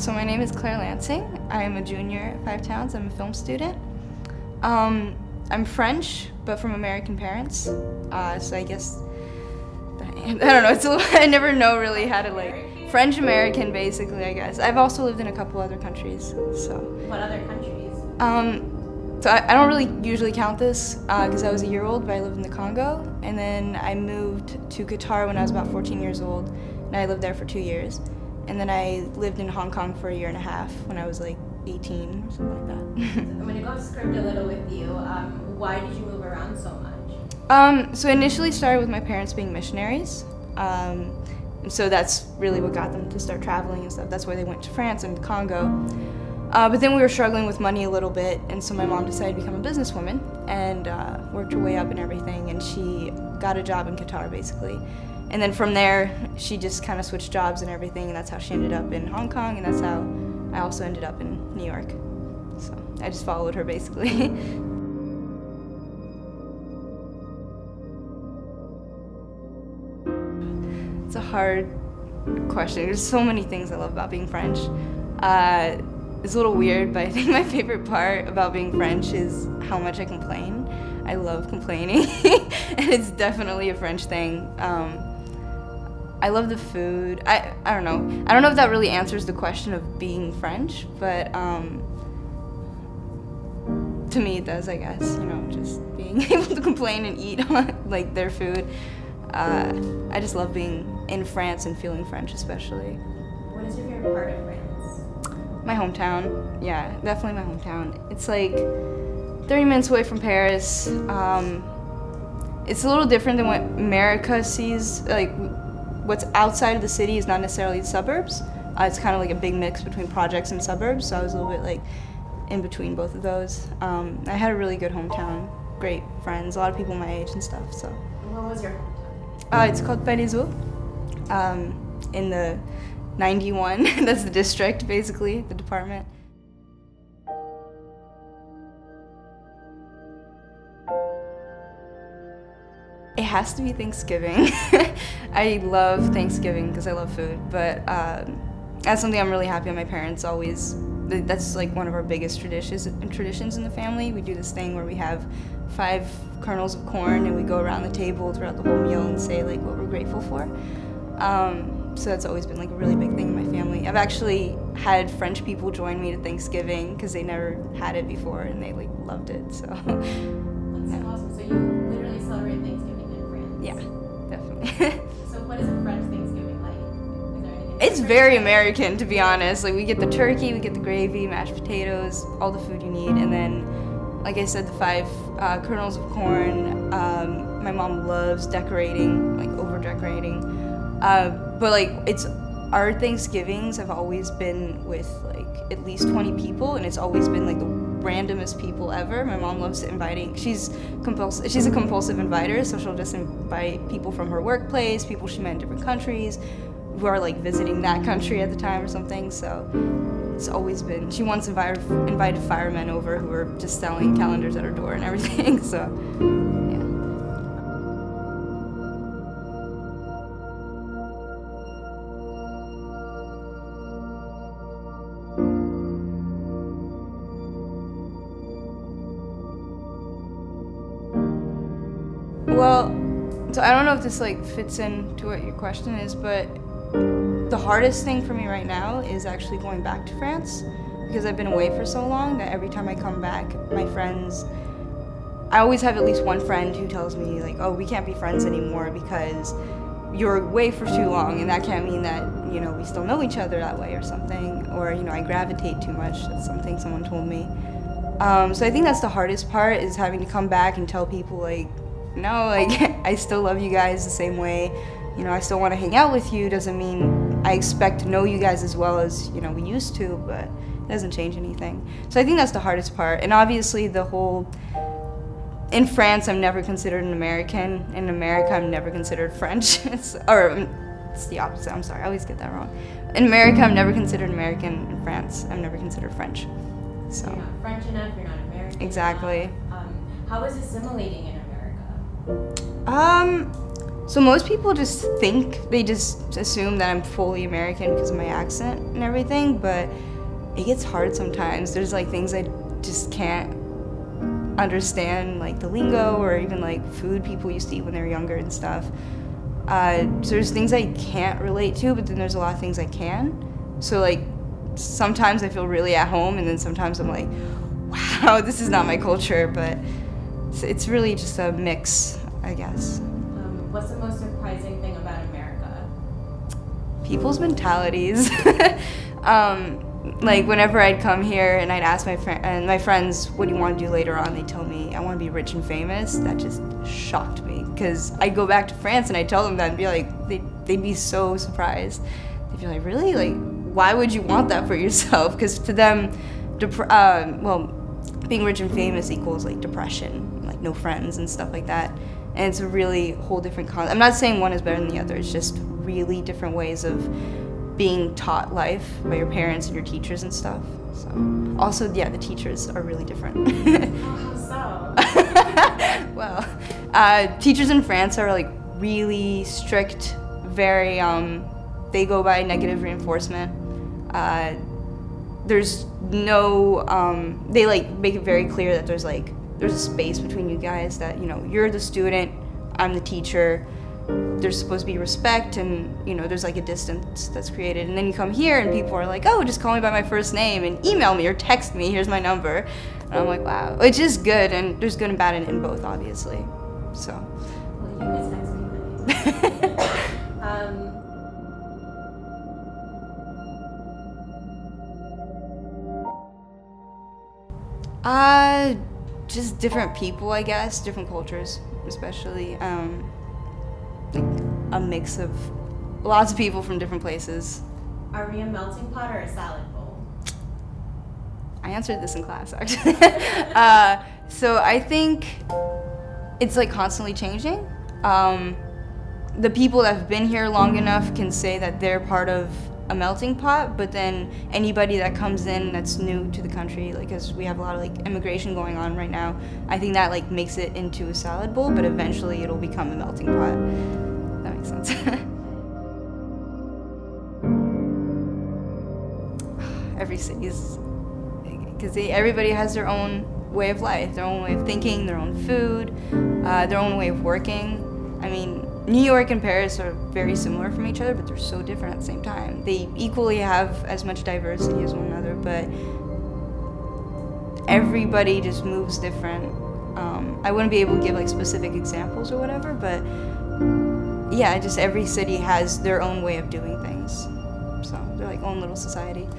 So my name is Claire Lansing. I am a junior at Five Towns. I'm a film student. I'm French, but from American parents. So I guess, I don't know, it's a little, I never know really how to like, French American basically, I guess. I've also lived in a couple other countries, so. What other countries? So I don't really usually count this because I was a year old, but I lived in the Congo. And then I moved to Qatar when I was about 14 years old, and I lived there for 2 years. And then I lived in Hong Kong for a year and a half when I was like 18 or something like that. I'm going to go script a little with you. Why did you move around so much? So I initially started with my parents being missionaries. And so that's really what got them to start traveling and stuff. That's why they went to France and the Congo. But then we were struggling with money a little bit, and so my mom decided to become a businesswoman and worked her way up and everything, and she got a job in Qatar basically. And then from there, she just kind of switched jobs and everything, and that's how she ended up in Hong Kong, and that's how I also ended up in New York. So I just followed her basically. It's a hard question. There's so many things I love about being French. It's a little weird, but I think my favorite part about being French is how much I complain. I love complaining, and it's definitely a French thing. I love the food. I don't know. I don't know if that really answers the question of being French, but to me it does, I guess. You know, just being able to complain and eat like their food. I just love being in France and feeling French, especially. What is your favorite part of France? My hometown. Yeah, definitely my hometown. It's like 30 minutes away from Paris. It's a little different than what America sees. Like, what's outside of the city is not necessarily the suburbs. It's kind of like a big mix between projects and suburbs, so I was a little bit like in between both of those. I had a really good hometown, great friends, a lot of people my age and stuff. So. What was your hometown? It's called Paris-Zoo, in the 91. That's the district, basically, the department. It has to be Thanksgiving. I love Thanksgiving because I love food, but that's something I'm really happy my parents always, that's like one of our biggest traditions in the family. We do this thing where we have 5 kernels of corn and we go around the table throughout the whole meal and say like what we're grateful for. So that's always been like a really big thing in my family. I've actually had French people join me to Thanksgiving because they never had it before and they like loved it. So. That's so awesome. So you literally celebrate Thanksgiving in France? Yeah, definitely. So what is a French Thanksgiving like? Is there anything? It's very American, to be honest. Like we get the turkey, we get the gravy, mashed potatoes, all the food you need, and then, like I said, the 5 kernels of corn. My mom loves decorating, like over decorating. But like it's our Thanksgivings have always been with like at least 20 people, and it's always been like the randomest people ever. My mom loves inviting. She's a compulsive inviter, so she'll just invite people from her workplace, people she met in different countries, who are like visiting that country at the time or something. So it's always been. She once invited firemen over who were just selling calendars at her door and everything. So yeah. Well, so I don't know if this like fits into what your question is, but the hardest thing for me right now is actually going back to France because I've been away for so long that every time I come back, my friends, I always have at least one friend who tells me like, oh, we can't be friends anymore because you're away for too long, and that can't mean that, you know, we still know each other that way or something, or, you know, I gravitate too much. That's something someone told me. So I think that's the hardest part, is having to come back and tell people like, no, like, I still love you guys the same way. You know, I still want to hang out with you. Doesn't mean I expect to know you guys as well as, you know, we used to, but it doesn't change anything. So I think that's the hardest part. And obviously the whole, in France, I'm never considered an American. In America, I'm never considered French. It's the opposite, I'm sorry, I always get that wrong. In America, I'm never considered American. In France, I'm never considered French. So. You're not French enough, you're not American Exactly. enough. How is assimilating in America? So most people they just assume that I'm fully American because of my accent and everything, but it gets hard sometimes. There's like things I just can't understand, like the lingo or even like food people used to eat when they were younger and stuff. So there's things I can't relate to, but then there's a lot of things I can. So like sometimes I feel really at home, and then sometimes I'm like, wow, this is not my culture, but it's really just a mix, I guess. What's the most surprising thing about America? People's mentalities. Like whenever I'd come here and I'd ask my friends, what do you want to do later on? They'd tell me, I want to be rich and famous. That just shocked me, because I'd go back to France and I'd tell them that and be like, they'd be so surprised. They'd be like, really? Like, why would you want that for yourself? Because to them, being rich and famous equals like depression, like no friends and stuff like that. And it's a really whole different concept. I'm not saying one is better than the other. It's just really different ways of being taught life by your parents and your teachers and stuff. So also, yeah, the teachers are really different. How so? Well, teachers in France are like really strict, very, they go by negative reinforcement. There's no, they like make it very clear that there's a space between you guys, that, you know, you're the student, I'm the teacher. There's supposed to be respect, and, you know, there's like a distance that's created. And then you come here and people are like, oh, just call me by my first name and email me or text me, here's my number. And I'm like, wow, which is good, and there's good and bad in both, obviously. So. Well, you can text me then. Just different people, I guess, different cultures, especially. Like a mix of lots of people from different places. Are we a melting pot or a salad bowl? I answered this in class, actually. So I think it's like constantly changing. The people that have been here long enough can say that they're part of a melting pot, but then anybody that comes in that's new to the country, like, because we have a lot of like immigration going on right now, I think that like makes it into a salad bowl, but eventually it'll become a melting pot. That makes sense. Every city's, because everybody has their own way of life, their own way of thinking, their own food, their own way of working. I mean, New York and Paris are very similar from each other, but they're so different at the same time. They equally have as much diversity as one another, but everybody just moves different. I wouldn't be able to give like specific examples or whatever, but yeah, just every city has their own way of doing things. So they're like own little society.